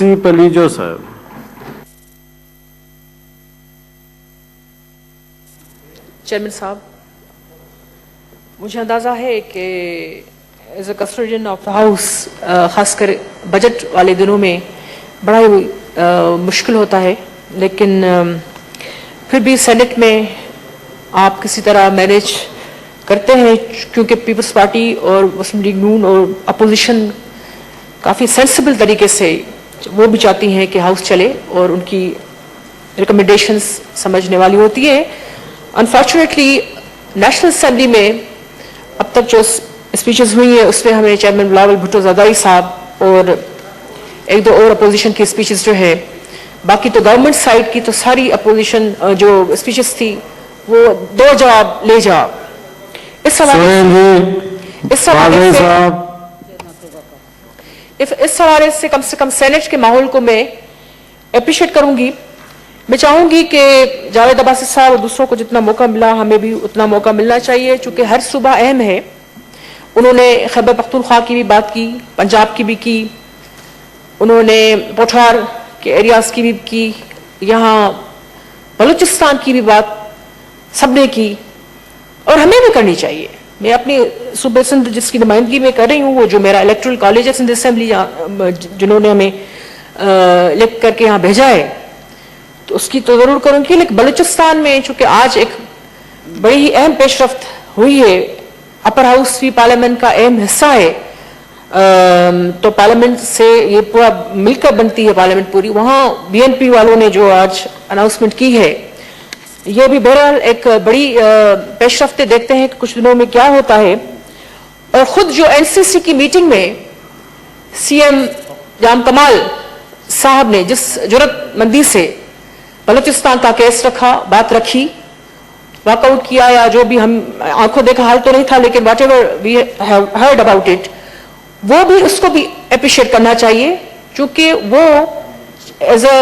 یوسف علی جو صاحب. چیئرمین صاحب، مجھے اندازہ ہے کہ as a custodian of the house خاص کر بجٹ والے دنوں میں بڑا ہی مشکل ہوتا ہے، لیکن پھر بھی سینٹ میں آپ کسی طرح مینیج کرتے ہیں، کیونکہ پیپلز پارٹی اور مسلم لیگ نون اور اپوزیشن کافی سینسیبل طریقے سے وہ بھی چاہتی ہیں کہ ہاؤس چلے اور ان کی ریکمنڈیشنز سمجھنے والی ہوتی ہے. انفارچونیٹلی نیشنل اسمبلی میں اب تک جو اسپیچز ہوئی ہیں اس میں ہمیں چیئرمین بلاول بھٹو زرداری صاحب اور ایک دو اور اپوزیشن کی اسپیچز جو ہے، باقی تو گورنمنٹ سائڈ کی تو ساری اپوزیشن جو اسپیچز تھی وہ دو جواب لے جواب. اس حوالے سے کم سینٹ کے ماحول کو میں اپریشیٹ کروں گی. میں چاہوں گی کہ جاوید عباسی صاحب اور دوسروں کو جتنا موقع ملا ہمیں بھی اتنا موقع ملنا چاہیے، چونکہ ہر صوبہ اہم ہے. انہوں نے خیبر پختونخوا کی بھی بات کی، پنجاب کی بھی کی، انہوں نے پوٹھار کے ایریاز کی بھی کی، یہاں بلوچستان کی بھی بات سب نے کی اور ہمیں بھی کرنی چاہیے. میں اپنی صوبہ سندھ جس کی نمائندگی میں کر رہی ہوں، وہ جو میرا الیکٹرل کالج ہے سندھ اسمبلی، جنہوں نے ہمیں لکھ کر کے یہاں بھیجا ہے، تو اس کی تو ضرور کروں گی. لیکن بلوچستان میں چونکہ آج ایک بڑی ہی اہم پیش رفت ہوئی ہے، اپر ہاؤس بھی پارلیمنٹ کا اہم حصہ ہے، تو پارلیمنٹ سے یہ پورا مل کر بنتی ہے پارلیمنٹ پوری. وہاں بی این پی والوں نے جو آج اناؤنسمنٹ کی ہے، یہ بھی بہرحال ایک بڑی پیش رفت. دیکھتے ہیں کہ کچھ دنوں میں کیا ہوتا ہے. اور خود جو این سی سی کی میٹنگ میں سی ایم جام کمال صاحب نے جس جرات مندی سے بلوچستان کا کیس رکھا، بات رکھی، واک آؤٹ کیا، یا جو بھی ہم آنکھوں دیکھا حال تو نہیں تھا، لیکن whatever we have heard about it, وہ بھی اس کو بھی اپریشیٹ کرنا چاہیے، چونکہ وہ as a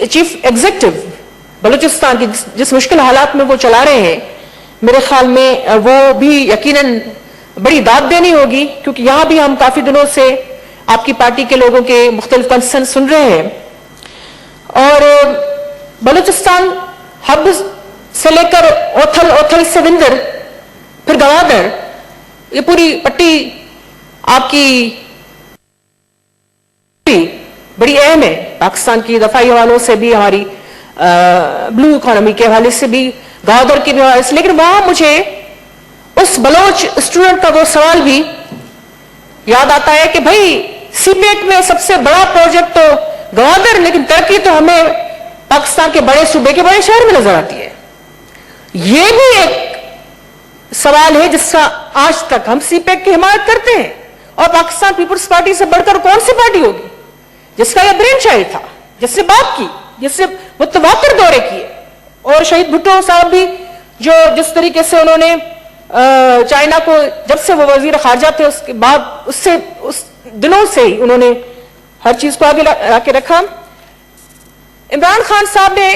chief executive Balochistan کی جس مشکل حالات میں وہ چلا رہے ہیں، میرے خیال میں وہ بھی یقیناً بڑی داد دینی ہوگی. کیونکہ یہاں بھی ہم کافی دنوں سے آپ کی پارٹی کے لوگوں کے مختلف کنسرن سن رہے ہیں، اور بلوچستان ہب سے لے کر اوتھل سے وندر پھر گوادر، یہ پوری پٹی آپ کی بڑی اہم ہے. پاکستان کی دفاعی حوالوں سے بھی، ہماری بلو اکانومی کے حوالے سے بھی، گوادر کے بھی حوالے سے. لیکن وہاں مجھے اس بلوچ اسٹوڈنٹ کا وہ سوال بھی یاد آتا ہے کہ بھائی سی پیٹ میں سب سے بڑا پروجیکٹ تو گوادر، لیکن ترقی تو ہمیں پاکستان کے بڑے صوبے کے بڑے شہر میں نظر آتی ہے. یہ بھی ایک سوال ہے جس کا آج تک ہم سی پیک کی حمایت کرتے ہیں، اور پاکستان پیپلز پارٹی سے بڑھ کر کون سی پارٹی ہوگی جس کا یہ برین چائلڈ تھا، جس سے بات کی، جس سے متواتر دورے کیے. اور شہید بھٹو صاحب بھی جو جس طریقے سے انہوں نے چائنا کو، جب سے وہ وزیر خارجہ تھے اس کے بعد اس دنوں سے ہی انہوں نے ہر چیز کو آگے لا کے رکھا. عمران خان صاحب نے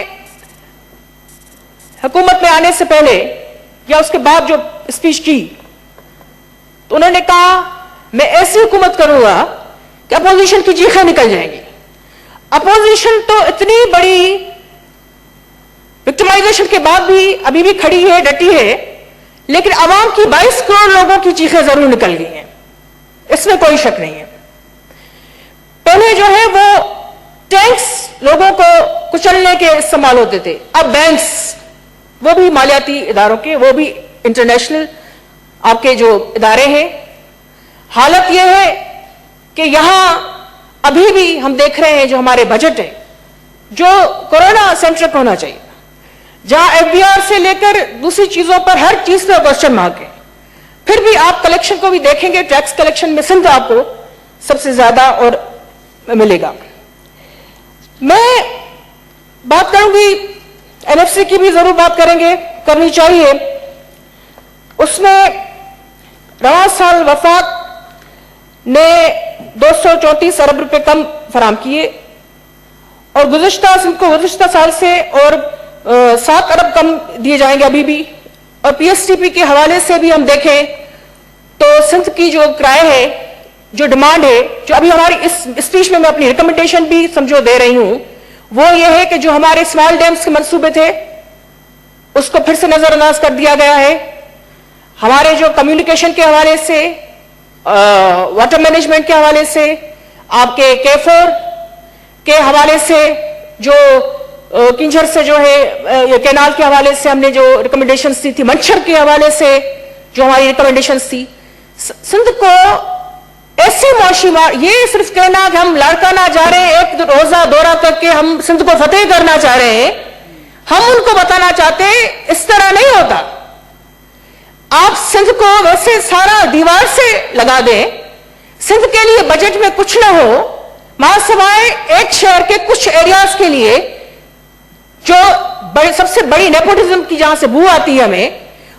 حکومت میں آنے سے پہلے یا اس کے بعد جو اسپیچ کی تو انہوں نے کہا میں ایسی حکومت کروں گا کہ اپوزیشن کی چیخیں نکل جائیں گی. اپوزیشن تو اتنی بڑی وکٹمائزیشن کے بعد بھی ابھی بھی کھڑی ہے، ڈٹی ہے، لیکن عوام کی 22 کروڑ لوگوں کی چیخیں ضرور نکل گئی ہیں، اس میں کوئی شک نہیں ہے. پہلے جو ہے وہ ٹینکس لوگوں کو کچلنے کے استعمال ہوتے تھے، اب بینکس، وہ بھی مالیاتی اداروں کے، وہ بھی انٹرنیشنل آپ کے جو ادارے ہیں. حالت یہ ہے کہ یہاں ابھی بھی ہم دیکھ رہے ہیں جو ہمارے بجٹ ہے جو کورونا سینٹرک ہونا چاہیے، جہاں ایف بی آر سے لے کر دوسری چیزوں پر ہر چیز پہ کوشچن مارک ہے. پھر بھی آپ کلیکشن کو بھی دیکھیں گے، ٹیکس کلیکشن میں سندھ آپ کو سب سے زیادہ اور ملے گا. میں بات کروں گی این ایف سی کی بھی ضرور بات کریں گے، کرنی چاہیے. اس میں رواں سال وفاق نے 234 ارب روپے کم فراہم کیے، اور گزشتہ سال سے اور 7 ارب کم دیے جائیں گے ابھی بھی. اور پی ایس ٹی پی کے حوالے سے بھی ہم دیکھیں تو سندھ کی جو کرایہ ہے جو ڈیمانڈ ہے, جو ابھی ہماری اس اسپیچ میں اپنی ریکمنڈیشن بھی سمجھو دے رہی ہوں, وہ یہ ہے کہ جو ہمارے اسمال ڈیمز کے منصوبے تھے اس کو پھر سے نظر انداز کر دیا گیا ہے. ہمارے جو کمیونیکیشن کے حوالے سے, واٹر مینجمنٹ کے حوالے سے, آپ کے K4 کے حوالے سے, جو کنجھر سے جو ہے کینال کے حوالے سے ہم نے جو ریکمنڈیشنز دی تھی, منچھر کے حوالے سے جو ہماری ریکمنڈیشنز تھی, سندھ کو ایسی معاشی یہ صرف کہنا کہ ہم لاڑکانہ جا رہے ہیں, ایک روزہ دورہ کر کے ہم سندھ کو فتح کرنا چاہ رہے ہیں, ہم ان کو بتانا چاہتے ہیں اس طرح نہیں ہوتا. آپ سندھ کو ویسے سارا دیوار سے لگا دیں, سندھ کے لیے بجٹ میں کچھ نہ ہو ماں سوائے ایک شہر کے کچھ ایریاز کے لیے جو سب سے بڑی نیپوٹزم کی جہاں سے بو آتی ہے ہمیں,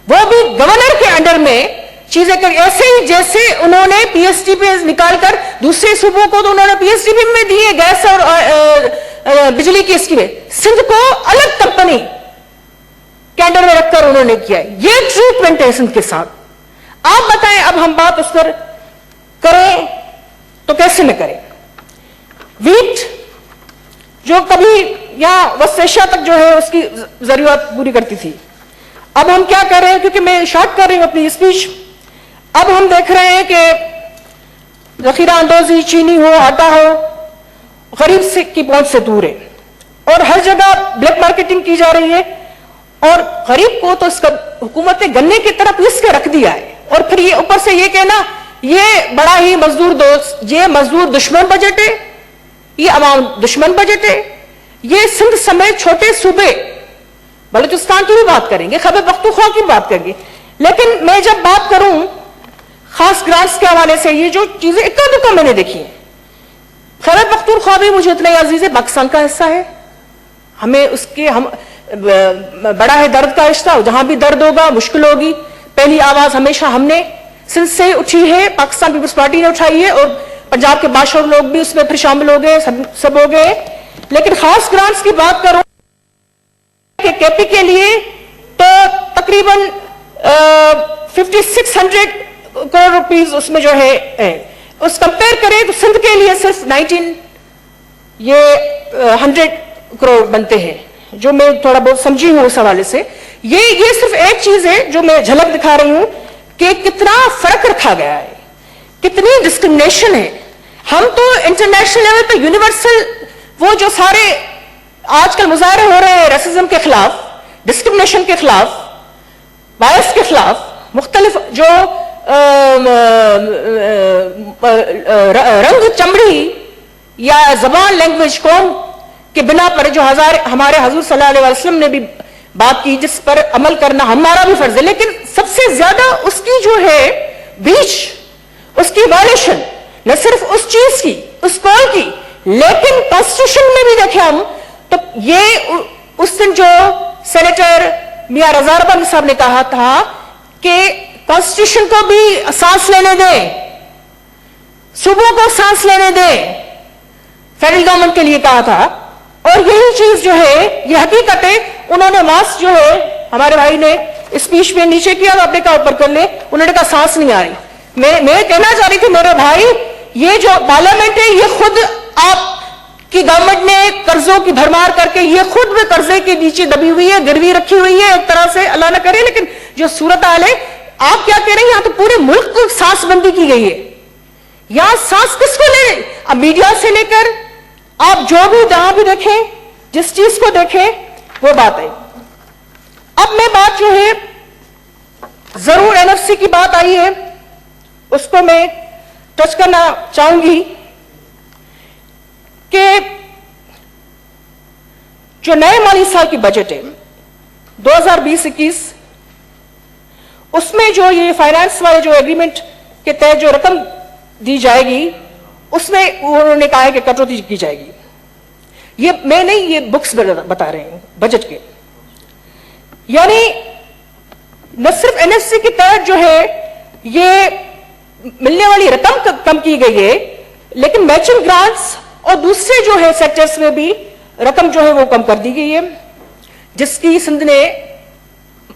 وہ بھی گورنر کے انڈر میں چیزیں کر, ایسے ہی جیسے انہوں نے پی ایس ٹی پی نکال کر دوسرے صوبوں کو تو انہوں نے پی ایس ٹی پی میں دیے گیس اور بجلی کی اسکیمیں, سندھ کو الگ کمپنی کے انڈر میں رکھ کر انہوں نے کیا. یہ ٹریٹمنٹ ہے سندھ کے ساتھ. آپ بتائیں اب ہم بات اس پر کریں تو کیسے میں کریں. ویٹ جو کبھی یہاں وسط ایشیا تک جو ہے اس کی ضرورت پوری کرتی تھی, اب ہم کیا کر رہے ہیں, کیونکہ میں شارٹ کر رہی ہوں اپنی اسپیچ, اب ہم دیکھ رہے ہیں کہ ذخیرہ اندوزی چینی ہو, آٹا ہو, غریب سے کی پہنچ سے دور ہے, اور ہر جگہ بلیک مارکیٹنگ کی جا رہی ہے, اور غریب کو تو اس کا حکومت نے گنے کی طرح پیس کے رکھ دیا ہے. اور پھر یہ اوپر سے یہ کہنا یہ بڑا ہی مزدور دوست, یہ مزدور دشمن بجٹ ہے, یہ عوام دشمن بجٹ ہے. یہ سندھ سمیت چھوٹے صوبے, بلوچستان کی بھی بات کریں گے, خیبر پختونخوا کی بات کریں گے, لیکن میں جب بات کروں خاص گرانٹس کے حوالے سے, یہ جو چیزیں اکا دکا میں نے دیکھی ہیں, خیبر پختونخوا بھی مجھے اتنا عزیز ہے, پاکستان کا حصہ ہے, ہمیں اس کے ہم بڑا ہے درد کا رشتہ, جہاں بھی درد ہوگا مشکل ہوگی, پہلی آواز ہمیشہ ہم نے سندھ سے اٹھی ہے, پاکستان پیپلز پارٹی نے اٹھائی ہے, اور پنجاب کے باشور لوگ بھی اس میں پھر شامل ہو گئے, سب ہو گئے. لیکن خاص گرانٹس کی بات کروں کہ کے پی کے لیے تو تقریباً 5600 کروڑ روپیز اس میں جو ہے, اس کمپیئر کریں تو سندھ کے لیے صرف 100 کروڑ بنتے ہیں, جو میں تھوڑا بہت سمجھی ہوں اس حوالے سے. یہ صرف ایک چیز ہے جو میں جھلک دکھا رہی ہوں کہ کتنا فرق رکھا گیا ہے, کتنی ڈسکرمنیشن ہے. ہم تو انٹرنیشنل لیول پہ یونیورسل وہ جو سارے آج کل مظاہرے ہو رہے ہیں ریسزم کے خلاف, ڈسکرمنیشن کے خلاف, بائس کے خلاف, مختلف جو رنگ چمڑی یا زبان لینگویج قوم کے بنا پر جو ہمارے حضور صلی اللہ علیہ وسلم نے بھی بات کی, جس پر عمل کرنا ہمارا بھی فرض ہے, لیکن سب سے زیادہ اس کی جو ہے بیچ, اس کی وائلیشن نہ صرف اس چیز کی, اس کال کی, لیکن کانسٹیٹیوشن میں بھی دیکھیں ہم تو یہ اس دن جو سینیٹر میاں رضا ربانی صاحب نے کہا تھا کہ کانسٹیٹیوشن کو بھی سانس لینے دیں, صوبوں کو سانس لینے دیں, فیڈرل گورنمنٹ کے لیے کہا تھا. اور یہی چیز جو ہے یہ حقیقت ہے. انہوں نے ماسک جو ہے ہمارے بھائی نے اسپیچ میں نیچے کیا تو آپ نے کہا اوپر کر لے, انہوں نے کہا سانس نہیں آ رہی. میں کہنا چاہ رہی تھی میرے بھائی, یہ جو پارلیمنٹ ہے یہ خود آپ کی گورنمنٹ نے قرضوں کی بھرمار کر کے یہ خود بھی قرضے کے نیچے دبی ہوئی ہے, گروی رکھی ہوئی ہے ایک طرح سے, اللہ نہ کرے. لیکن جو صورتحال ہے آپ کیا کہہ رہے ہیں, یہاں تو پورے ملک کو سانس بندی کی گئی ہے. یہاں سانس کس کو لے رہے, اب میڈیا سے لے کر آپ جو بھی جہاں بھی دیکھیں, جس چیز کو دیکھیں وہ بات ہے. اب میں بات جو ہے ضرور این ایف سی کی بات آئی ہے, اس کو میں ٹچ کرنا چاہوں گی کہ جو نئے مالی سال کی بجٹ ہے 2020-21, اس میں جو یہ فائنانس والے جو ایگریمنٹ کے تحت جو رقم دی جائے گی, اس میں انہوں نے کہا ہے کہ کٹوتی کی جائے گی. یہ میں نہیں, یہ بکس بتا رہے ہیں بجٹ کے. یعنی نہ صرف این ایف سی کے تحت جو ہے یہ ملنے والی رقم کم کی گئی ہے, لیکن میچنگ گرانٹس اور دوسرے جو ہے سیکٹرز میں بھی رقم جو ہے وہ کم کر دی گئی ہے, جس کی سندھ نے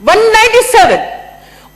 197,